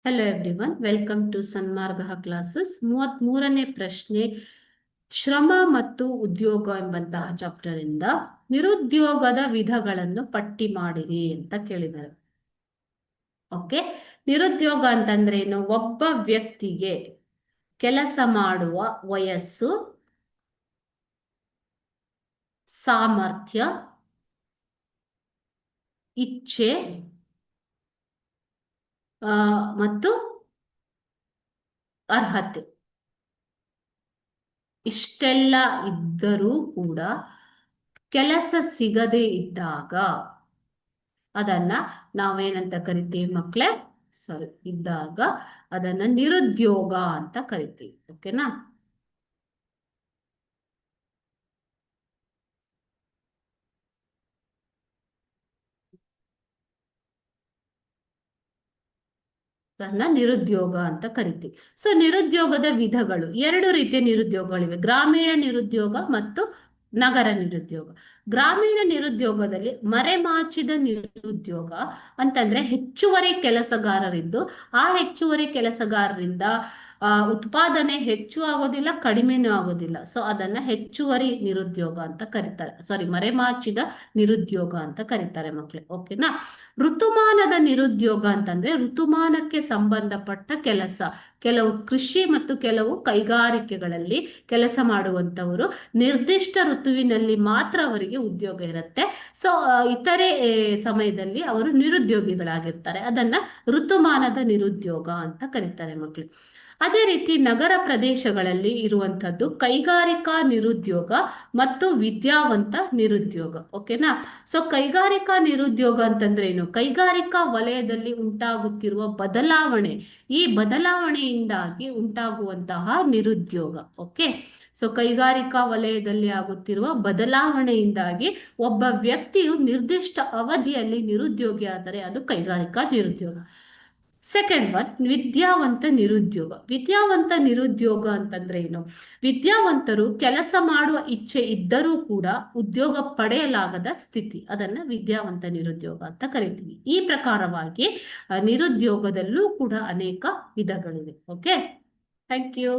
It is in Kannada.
Hello everyone, welcome to Sanmarga classes. 33ನೇ ಪ್ರಶ್ನೆ, ಶ್ರಮ ಮತ್ತು ಉದ್ಯೋಗ ಎಂಬಂತಹ ಚಾಪ್ಟರ್ ಇಂದ ನಿರುದ್ಯೋಗದ ವಿಧಗಳನ್ನು ಪಟ್ಟಿ ಮಾಡಿರಿ ಅಂತ ಕೇಳಿದ್ದಾರೆ. ಓಕೆ, ನಿರುದ್ಯೋಗ ಅಂತಂದ್ರೆ ಏನು? ಒಬ್ಬ ವ್ಯಕ್ತಿಗೆ ಕೆಲಸ ಮಾಡುವ ವಯಸ್ಸು, ಸಾಮರ್ಥ್ಯ, ಇಚ್ಛೆ ಮತ್ತು ಅರ್ಹತೆ ಇಷ್ಟೆಲ್ಲ ಇದ್ದರೂ ಕೂಡ ಕೆಲಸ ಸಿಗದೇ ಇದ್ದಾಗ ಅದನ್ನ ನಾವೇನಂತ ಕರಿತೀವಿ ಮಕ್ಕಳೇ? ಇದ್ದಾಗ ಅದನ್ನ ನಿರುದ್ಯೋಗ ಅಂತ ಕರಿತೀವಿ. ಓಕೆನಾ? ಅದನ್ನ ನಿರುದ್ಯೋಗ ಅಂತ ಕರಿತೀವಿ. ಸೊ ನಿರುದ್ಯೋಗದ ವಿಧಗಳು, ಎರಡು ರೀತಿಯ ನಿರುದ್ಯೋಗಗಳಿವೆ: ಗ್ರಾಮೀಣ ನಿರುದ್ಯೋಗ ಮತ್ತು ನಗರ ನಿರುದ್ಯೋಗ. ಗ್ರಾಮೀಣ ನಿರುದ್ಯೋಗದಲ್ಲಿ ಮರೆಮಾಚಿದ ನಿರುದ್ಯೋಗ ಅಂತಂದ್ರೆ ಹೆಚ್ಚುವರಿ ಕೆಲಸಗಾರರಿದ್ದು ಆ ಹೆಚ್ಚುವರಿ ಕೆಲಸಗಾರರಿಂದ ಉತ್ಪಾದನೆ ಹೆಚ್ಚು ಆಗೋದಿಲ್ಲ, ಕಡಿಮೆನೂ ಆಗೋದಿಲ್ಲ. ಸೊ ಅದನ್ನ ಹೆಚ್ಚುವರಿ ನಿರುದ್ಯೋಗ ಅಂತ ಕರೀತಾರೆ. ಮರೆಮಾಚಿದ ನಿರುದ್ಯೋಗ ಅಂತ ಕರೀತಾರೆ ಮಕ್ಕಳೇ. ಓಕೆನಾ? ಋತುಮಾನದ ನಿರುದ್ಯೋಗ ಅಂತಂದ್ರೆ ಋತುಮಾನಕ್ಕೆ ಸಂಬಂಧಪಟ್ಟ ಕೆಲಸ. ಕೆಲವು ಕೃಷಿ ಮತ್ತು ಕೆಲವು ಕೈಗಾರಿಕೆಗಳಲ್ಲಿ ಕೆಲಸ ಮಾಡುವಂತವರು ನಿರ್ದಿಷ್ಟ ಋತುವಿನಲ್ಲಿ ಮಾತ್ರ ಅವರಿಗೆ ಉದ್ಯೋಗ ಇರುತ್ತೆ. ಸೊ ಇತರೆ ಸಮಯದಲ್ಲಿ ಅವರು ನಿರುದ್ಯೋಗಿಗಳಾಗಿರ್ತಾರೆ. ಅದನ್ನ ಋತುಮಾನದ ನಿರುದ್ಯೋಗ ಅಂತ ಕರೀತಾರೆ ಮಕ್ಕಳು. ಅದೇ ರೀತಿ ನಗರ ಪ್ರದೇಶಗಳಲ್ಲಿ ಇರುವಂತದ್ದು ಕೈಗಾರಿಕಾ ನಿರುದ್ಯೋಗ ಮತ್ತು ವಿದ್ಯಾವಂತ ನಿರುದ್ಯೋಗ. ಓಕೆನಾ? ಸೊ ಕೈಗಾರಿಕಾ ನಿರುದ್ಯೋಗ ಅಂತಂದ್ರೆ ಏನು? ಕೈಗಾರಿಕಾ ವಲಯದಲ್ಲಿ ಉಂಟಾಗುತ್ತಿರುವ ಬದಲಾವಣೆ, ಈ ಬದಲಾವಣೆಯಿಂದಾಗಿ ಉಂಟಾಗುವಂತಹ ನಿರುದ್ಯೋಗ. ಓಕೆ, ಸೊ ಕೈಗಾರಿಕಾ ವಲಯದಲ್ಲಿ ಆಗುತ್ತಿರುವ ಬದಲಾವಣೆಯಿಂದಾಗಿ ಒಬ್ಬ ವ್ಯಕ್ತಿಯು ನಿರ್ದಿಷ್ಟ ಅವಧಿಯಲ್ಲಿ ನಿರುದ್ಯೋಗಿ ಆದರೆ ಅದು ಕೈಗಾರಿಕಾ ನಿರುದ್ಯೋಗ. ಸೆಕೆಂಡ್ ಒನ್, ವಿದ್ಯಾವಂತ ನಿರುದ್ಯೋಗ. ವಿದ್ಯಾವಂತ ನಿರುದ್ಯೋಗ ಅಂತಂದ್ರೆ ಏನು? ವಿದ್ಯಾವಂತರು ಕೆಲಸ ಮಾಡುವ ಇಚ್ಛೆ ಇದ್ದರೂ ಕೂಡ ಉದ್ಯೋಗ ಪಡೆಯಲಾಗದ ಸ್ಥಿತಿ, ಅದನ್ನ ವಿದ್ಯಾವಂತ ನಿರುದ್ಯೋಗ ಅಂತ ಕರಿತೀವಿ. ಈ ಪ್ರಕಾರವಾಗಿ ನಿರುದ್ಯೋಗದಲ್ಲೂ ಕೂಡ ಅನೇಕ ವಿಧಗಳಿವೆ. Okay, thank you.